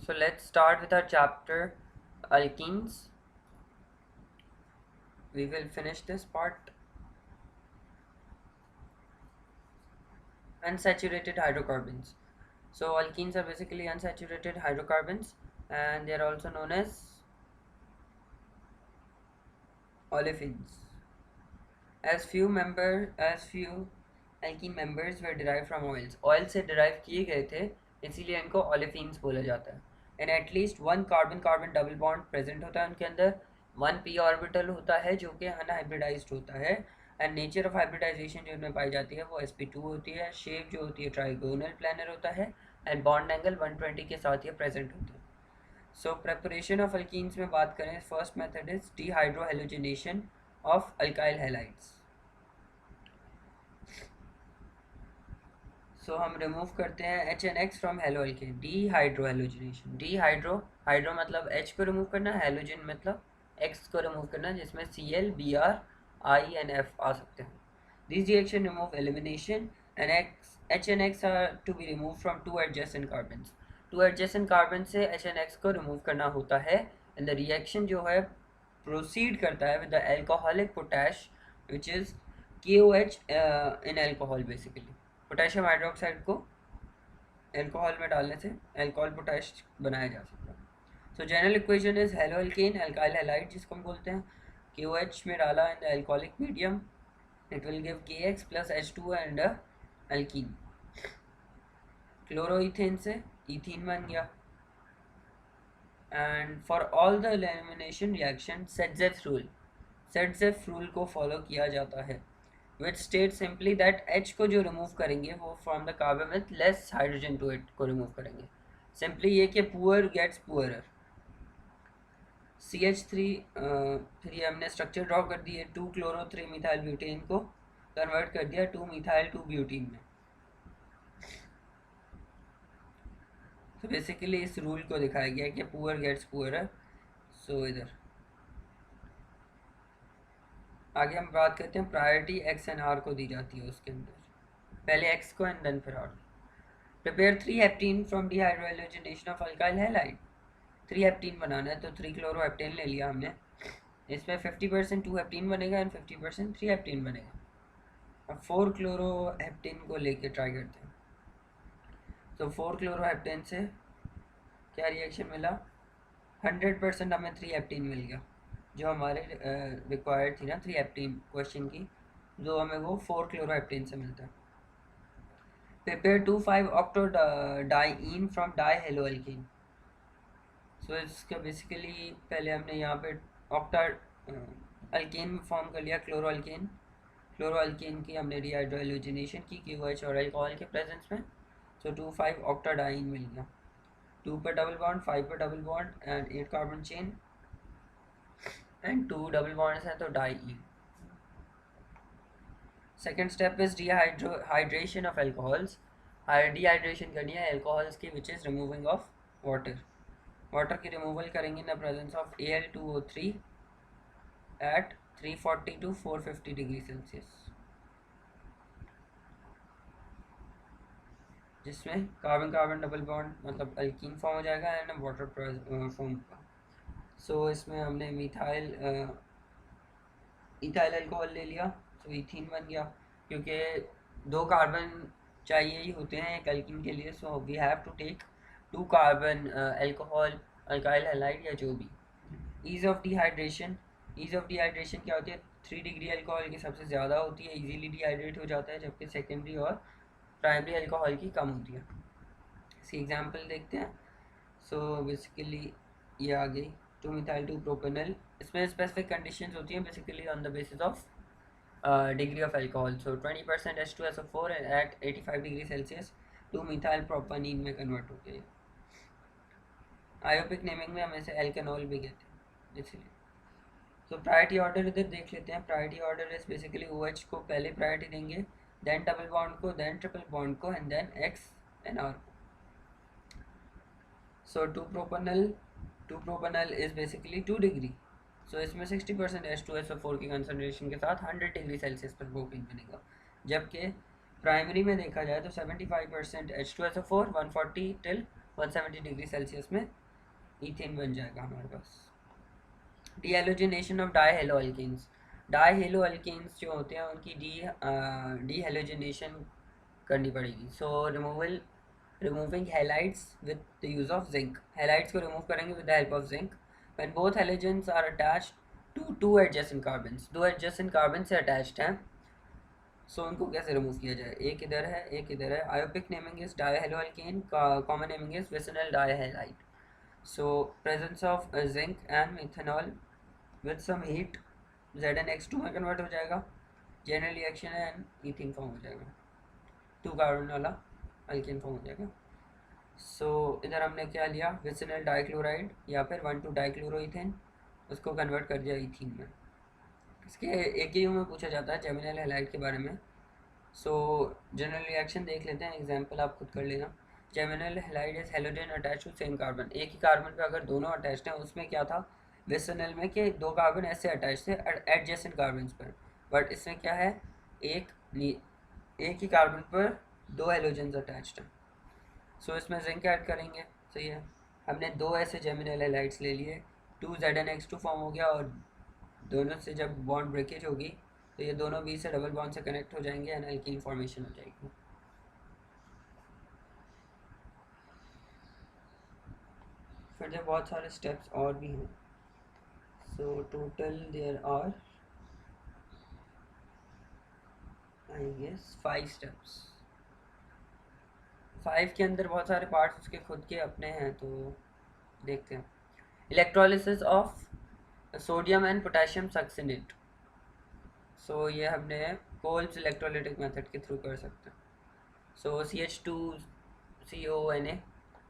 So let's start with our chapter alkenes. We will finish this part. Unsaturated hydrocarbons. So alkenes are basically unsaturated hydrocarbons, and they are also known as olefins. As few alkene members were derived from oils. Oil से derive किए गए थे, इसीलिए इनको olefins बोला जाता है. And at least one carbon-carbon double bond present होता है उनके अंदर. One p orbital होता है जो कि unhybridized होता है. And nature of hybridization जो इनमें पाई जाती है वो sp2 होती है. Shape जो होती है trigonal planar होता है. And bond angle 120 के साथ ये present होता है. So preparation of alkenes में बात करें, first method is dehydrohalogenation of alkyl halides. सो हम रिमूव करते हैं HNX from hello alkane. Dehydro halogenation. Hydro मतलब H को रिमूव करना, हेलोजन मतलब X को रिमूव करना, जिसमें Cl, Br, I and F आ सकते हैं. This reaction remove elimination and HNX are to be remove from two adjacent carbons. Two adjacent carbon से HNX को रिमूव करना होता है. एंड द रिएक्शन जो है प्रोसीड करता है with the alcoholic potash which is KOH in alcohol. Basically potassium hydroxide को एल्कोहल में डालने से एल्कोहल पोटैश बनाया जा सकता है. सो general equation is hello alkane alkyl halide, जिसको हम बोलते हैं. KOH में डाला in the alcoholic medium, it will give KX plus H2 and alkyne. Chloroethane से इथीन बन गया. And for all the elimination reaction सेटजेफ rule को फॉलो किया जाता है, which states simply that H को जो रिमूव करेंगे वो from the carbon with less hydrogen to it को रिमूव करेंगे. सिंपली ये कि पुअर गेट्स पुअरर. CH3 हमने स्ट्रक्चर ड्रॉ कर दिए. 2 क्लोरो 3 मिथाइल ब्यूटेन को कन्वर्ट कर दिया 2 मिथाइल 2 ब्यूटीन में. तो बेसिकली इस रूल को दिखाया गया कि पुअर गेट्स पुअरर. सो इधर आगे हम बात करते हैं प्रायोरिटी एक्स एंड आर को दी जाती है उसके अंदर. पहले एक्स को एंड देन फिर R. Prepare 3 heptyne from dehydrogenation of alkyl halide. 3 heptyne बनाना है तो 3 क्लोरो हेप्टेन ले लिया हमने. इसमें 50% 2 हेप्टीन बनेगा एंड 50% 3 हेप्टीन बनेगा. अब 4 क्लोरो हेप्टेन को लेके ट्राई करते हैं. तो 4 क्लोरो हेप्टेन से क्या रिएक्शन मिला? 100% हमें 3 हेप्टीन मिल गया, जो हमारे रिक्वायर्ड थी ना 3 हेप्टीन क्वेश्चन की, जो हमें वो 4 क्लोरो हेप्टेन से मिलता है. Prepare 2,5 octodiene from dihaloalkane. So इसका बेसिकली पहले हमने यहाँ पे ऑक्टा अल्केन फॉर्म कर लिया, क्लोरो अल्केन की हमने डिहाइड्रोहेलोजिनेशन की KOH और अल्कोहल के प्रेजेंस में. सो 2,5 octodiene मिल गया. 2 पर डबल बॉन्ड, 5 पर double bond and 8 carbon chain and 2 double bonds हैं तो di. Second step is dehydration of alcohols. Dehydration करनी है एल्कोहल्स की which is removing of water की रिमूवल करेंगे in the presence of Al2O3 at 340 to 450 degree Celsius, जिसमें carbon carbon double bond मतलब alkene form हो जाएगा एंड वाटर फॉर्म का. सो इसमें हमने इथाइल अल्कोहल ले लिया तो इथीन बन गया, क्योंकि 2 कार्बन चाहिए ही होते हैं एक अल्कीन के लिए. So we have to take 2 carbon alcohol, alkyl halide या जो भी. ईज़ ऑफ डिहाइड्रेशन क्या होती है? 3 डिग्री अल्कोहल की सबसे ज़्यादा होती है, इजीली डिहाइड्रेट हो जाता है, जबकि सेकेंडरी और प्राइमरी अल्कोहल की कम होती है. इसकी एग्जांपल देखते हैं. सो बेसिकली ये आ गई 2 मिथाइल 2 प्रोपेनल. इसमें स्पेसिफिक कंडीशंस होती हैं basically on the basis of degree of alcohol. So 20% H2SO4 at 85 degree Celsius 2 methyl propene में कन्वर्ट हो गया. आयोपिक नेमिंग में हम इसे एल्केनॉल भी कहते हैं इसलिए. तो प्रायोरिटी ऑर्डर इधर देख लेते हैं. Priority order is basically OH को पहले प्रायोरिटी देंगे, देन डबल बॉन्ड को, देन ट्रिपल बॉन्ड को and then X and R को. So 2 propanol is basically 2 degree. So इसमें 60% H2SO4 की कंसनट्रेशन के साथ 100 डिग्री सेल्सियस पर प्रोपेन बनेगा, जबकि प्राइमरी में देखा जाए तो 75% H2SO4 140 till 170 डिग्री सेल्सियस में ईथेन बन जाएगा हमारे पास। Dehalogenation of dihalo alkanes, dihalo alkanes जो होते हैं उनकी डीहेलोजिनेशन करनी पड़ेगी। So removing halides with the use of zinc, halides को रिमूव करेंगे with the help of zinc. When both halogens are attached to two adjacent carbons, दो adjacent carbon से अटैच्ड हैं, सो उनको कैसे रिमूव किया जाए, एक इधर है एक इधर है। IUPAC naming is dihalo alkane, common naming is vicinal dihalide. So presence of zinc and methanol with some heat ZnX2 में कन्वर्ट हो जाएगा, जनरल रिएक्शन है एंड ईथेन फॉर्म हो जाएगा, 2 कार्बन वाला अल्केन फॉर्म हो जाएगा। सो इधर हमने क्या लिया, विसिनल डाइक्लोराइड या फिर 1,2 डाइक्लोरोइथेन, उसको कन्वर्ट कर दिया ईथीन में। इसके AKU में पूछा जाता है जेमिनल हैलाइड के बारे में। सो जनरल रिएक्शन देख लेते हैं, एग्जाम्पल आप खुद कर लेना। Geminal halide is halogen attach to same carbon, एक ही कार्बन पे अगर दोनों अटैच्ड हैं, उसमें क्या था विसिनल में कि 2 कार्बन ऐसे अटैच थे एडजेसेंट कार्बन पर, बट इसमें क्या है एक ही कार्बन पर 2 हैलोजन्स अटैच्ड हैं। सो इसमें जिंक ऐड करेंगे, सही है। हमने 2 ऐसे जेमिनल हैलाइड्स ले लिए, 2 ZnX2 फॉर्म हो गया, और दोनों से जब बॉन्ड ब्रेकेज होगी तो ये दोनों बीच से डबल बॉन्ड से कनेक्ट हो जाएंगे एंड एल्कीन फॉर्मेशन हो जाएगी। फिर जब बहुत सारे स्टेप्स और भी हैं, so total there are I guess 5 steps. 5 के अंदर बहुत सारे पार्ट्स उसके खुद के अपने हैं, तो देखते हैं। Electrolysis of sodium and potassium succinate, so ये हमने कोल्स इलेक्ट्रोलिटिक मेथड के थ्रू कर सकते हैं। सो CH2CONA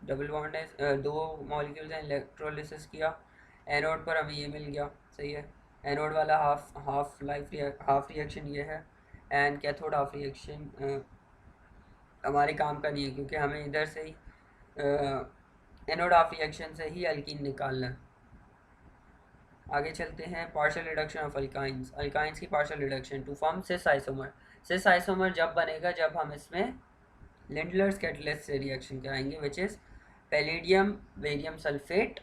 डबल बॉन्ड है, 2 मॉलिक्यूल्स हैं, इलेक्ट्रोलिसिस किया, एनोड पर हमें ये मिल गया, सही है। एनोड वाला हाफ रिएक्शन ये है, एंड कैथोड हाफ रिएक्शन हमारे काम का नहीं है, क्योंकि हमें इधर से ही एनोड हाफ रिएक्शन से ही अल्कीन निकालना है। आगे चलते हैं, partial reduction of alkynes, alkynes की partial reduction to form cis isomer. Cis isomer जब बनेगा जब हम इसमें लिंडलर्स कैटलिस्ट से रिएक्शन कराएंगे, which is palladium barium sulphate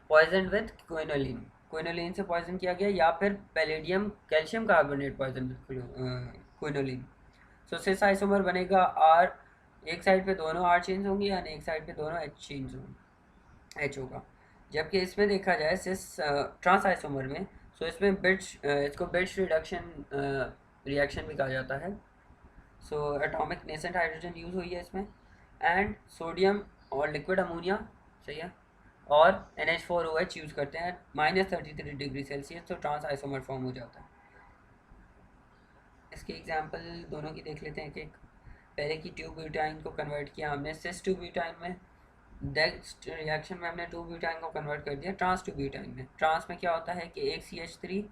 poison with quinoline, quinoline से पॉइजन किया गया, या फिर palladium calcium carbonate poison with quinoline. So cis isomer बनेगा R, एक साइड पे दोनों R चेंज होंगी यानी एक साइड पे दोनों H चेंज होंगे, H होगा। जबकि इसमें देखा जाए सिस ट्रांस आइसोमर में, सो इसमें इसको बिट्स रिडक्शन रिएक्शन भी कहा जाता है। So atomic nascent hydrogen use हुई है इसमें, एंड सोडियम और लिक्विड अमोनिया, सही है, और NH4OH यूज़ करते हैं -33 डिग्री सेल्सियस, तो ट्रांस आइसोमर फॉर्म हो जाता है। इसके एग्जांपल दोनों की देख लेते हैं एक एक। पहले की 2 ब्यूटाइन को कन्वर्ट किया हमने सिस 2 ब्यूटाइन में, नेक्स्ट रिएक्शन में हमने 2 ब्यूटाइन को कन्वर्ट कर दिया ट्रांस 2 ब्यूटाइन में। ट्रांस में क्या होता है कि एक CH3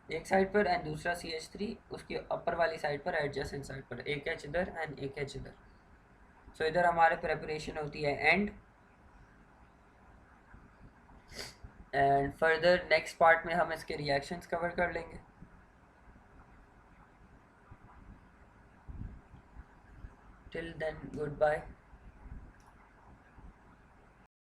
एक साइड पर एंड दूसरा CH3 उसकी अपर वाली साइड पर एडजेसेंट साइड पर, एक H इधर एंड एक H इधर। सो इधर हमारे प्रेपरेशन होती है एंड फर्दर नेक्स्ट पार्ट में हम इसके रिएक्शंस कवर कर लेंगे। Till then good bye.